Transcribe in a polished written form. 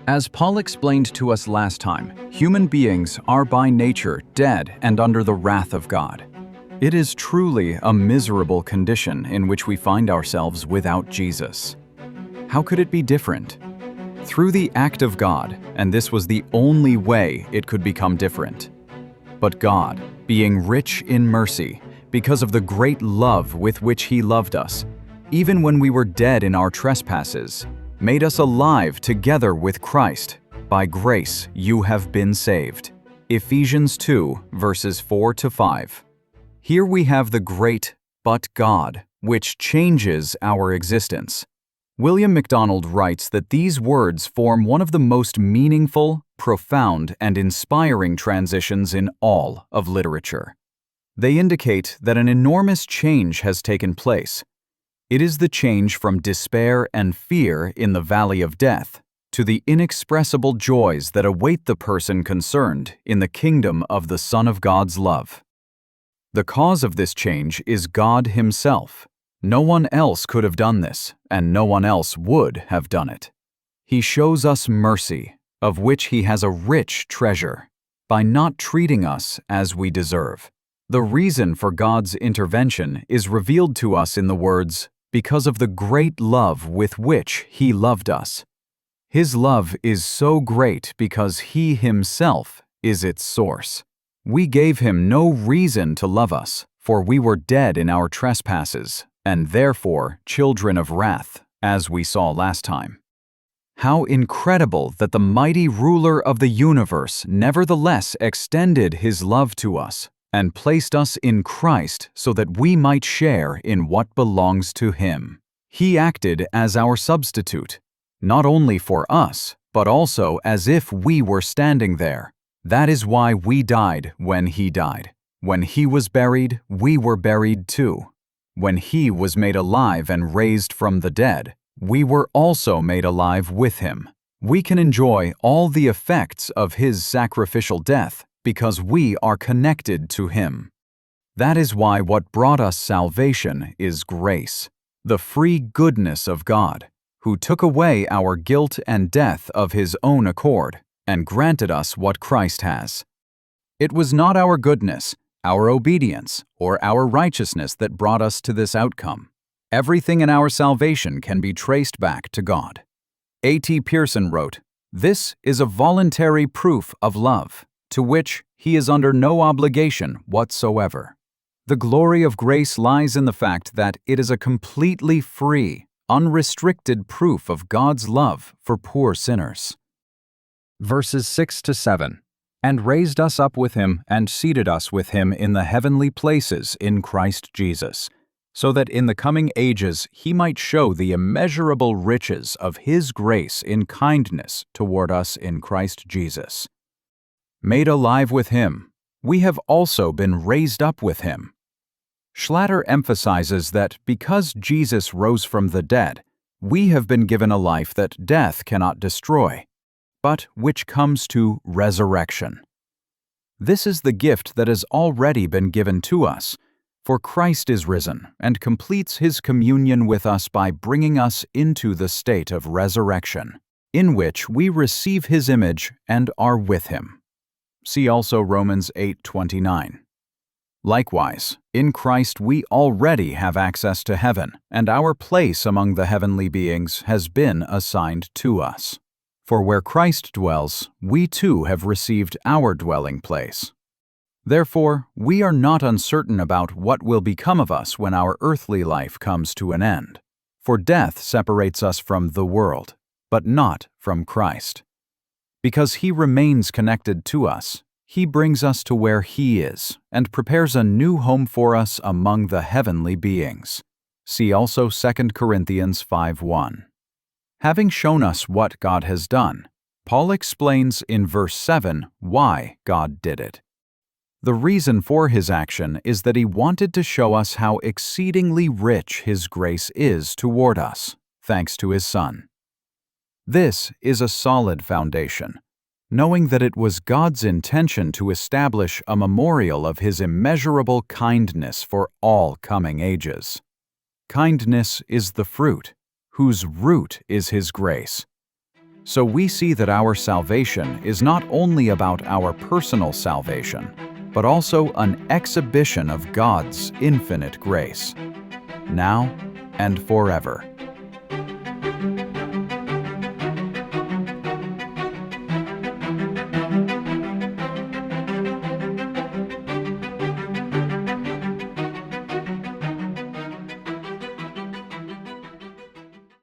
As Paul explained to us last time, human beings are by nature dead and under the wrath of God. It is truly a miserable condition in which we find ourselves without Jesus. How could it be different? Through the act of God, and this was the only way it could become different. But God, being rich in mercy, because of the great love with which He loved us, even when we were dead in our trespasses, made us alive together with Christ. By grace you have been saved. Ephesians 2, verses 4-5. Here we have the great "but God," which changes our existence. William MacDonald writes that these words form one of the most meaningful, profound, and inspiring transitions in all of literature. They indicate that an enormous change has taken place. It is the change from despair and fear in the valley of death to the inexpressible joys that await the person concerned in the kingdom of the Son of God's love. The cause of this change is God Himself. No one else could have done this, and no one else would have done it. He shows us mercy, of which He has a rich treasure, by not treating us as we deserve. The reason for God's intervention is revealed to us in the words, "because of the great love with which He loved us." His love is so great because He Himself is its source. We gave Him no reason to love us, for we were dead in our trespasses, and therefore children of wrath, as we saw last time. How incredible that the mighty ruler of the universe nevertheless extended His love to us and placed us in Christ so that we might share in what belongs to Him. He acted as our substitute, not only for us, but also as if we were standing there. That is why we died when He died. When He was buried, we were buried too. When He was made alive and raised from the dead, we were also made alive with Him. We can enjoy all the effects of His sacrificial death because we are connected to Him. That is why what brought us salvation is grace, the free goodness of God, who took away our guilt and death of His own accord and granted us what Christ has. It was not our goodness, our obedience, or our righteousness that brought us to this outcome. Everything in our salvation can be traced back to God. A.T. Pierson wrote, "This is a voluntary proof of love, to which He is under no obligation whatsoever. The glory of grace lies in the fact that it is a completely free, unrestricted proof of God's love for poor sinners." Verses 6-7. "And raised us up with Him and seated us with Him in the heavenly places in Christ Jesus, so that in the coming ages He might show the immeasurable riches of His grace in kindness toward us in Christ Jesus." Made alive with Him, we have also been raised up with Him. Schlatter emphasizes that because Jesus rose from the dead, we have been given a life that death cannot destroy, but which comes to resurrection. This is the gift that has already been given to us, for Christ is risen and completes His communion with us by bringing us into the state of resurrection, in which we receive His image and are with Him. See also Romans 8:29. Likewise, in Christ we already have access to heaven, and our place among the heavenly beings has been assigned to us. For where Christ dwells, we too have received our dwelling place. Therefore, we are not uncertain about what will become of us when our earthly life comes to an end. For death separates us from the world, but not from Christ. Because He remains connected to us, He brings us to where He is and prepares a new home for us among the heavenly beings. See also 2 Corinthians 5:1. Having shown us what God has done, Paul explains in verse 7 why God did it. The reason for His action is that He wanted to show us how exceedingly rich His grace is toward us, thanks to His Son. This is a solid foundation, knowing that it was God's intention to establish a memorial of His immeasurable kindness for all coming ages. Kindness is the fruit, whose root is His grace. So we see that our salvation is not only about our personal salvation, but also an exhibition of God's infinite grace, now and forever.